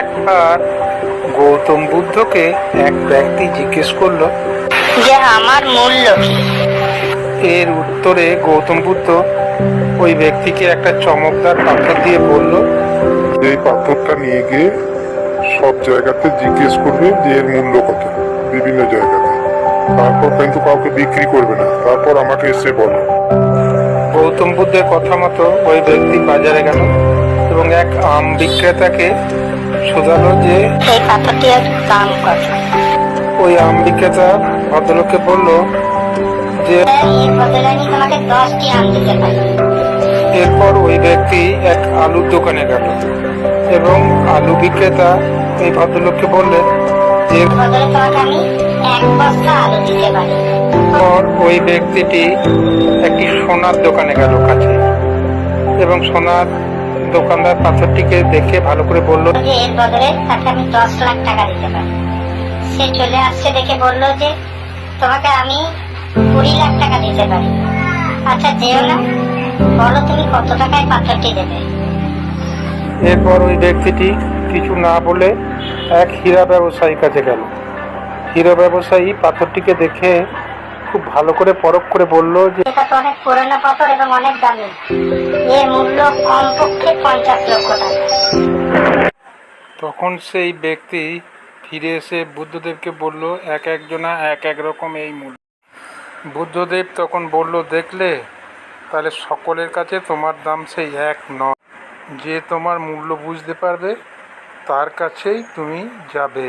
একবার গৌতম বুদ্ধকে এক ব্যক্তি জিজ্ঞেস করলো যে আমার মূল্য কি। এর উত্তরে গৌতম বুদ্ধ ওই ব্যক্তিকে একটা চমকদার পাথর দিয়ে বলল, এই পাথরটা নিয়ে গিয়ে সব জায়গাতে জিজ্ঞেস করবে যে এর মূল্য কত, বিভিন্ন জায়গাতে। তারপর কিন্তু কাউকে বিক্রি করবে না, তারপর আমাকে এসে বলো। গৌতম বুদ্ধের কথা মতো ওই ব্যক্তি বাজারে গেল এবং এক আম বিক্রেতাকে শোধালো যে এই পাথরটির দাম কত। ওই আম বিক্রেতা ভদ্রলোককে বলল যে এর বদলে আমি তোমাকে 10টি আম দিতে পারি। এরপর ওই ব্যক্তি এক আলুর দোকানে গেল এবং আলু বিক্রেতা এই ভদ্রলোককে বললেন যে এর বদলে তোমাকে আমি 1 বস্তা আলু দিতে পারি। পর ওই ব্যক্তিটি একটি সোনার দোকানে গেল কাছে এবং সোনার দোকানদার পাথরটিকে দেখে ভালো করে বলল যে এর বদলে তাকে আমি 10 লাখ টাকা দিতে পারি। সে চলে আসছে দেখে বলল যে তোমাকে আমি 20 লাখ টাকা দিতে পারি। আচ্ছা যেও না, বলো তুমি কত টাকায় পাথরটি দেবে। এরপর ওই ব্যক্তিটি কিছু না বলে এক হীরা ব্যবসায়ীর কাছে গেল। হীরা ব্যবসায়ী পাথরটিকে দেখে খুব ভালো করে পরখ করে বলল যে এটা তো অনেক পুরনো পাথর এবং অনেক দামি। এর মূল্য কমপক্ষে 50 লক্ষ টাকা। তখন সেই ব্যক্তি ফিরে এসে বুদ্ধদেবকে বলল এক একজনা এক এক রকম এই মূল্য। বুদ্ধদেব তখন বলল দেখলে, তাহলে সকলের কাছে তোমার দাম সেই এক নয়। যে তোমার মূল্য বুঝতে পারবে তার কাছেই তুমি যাবে।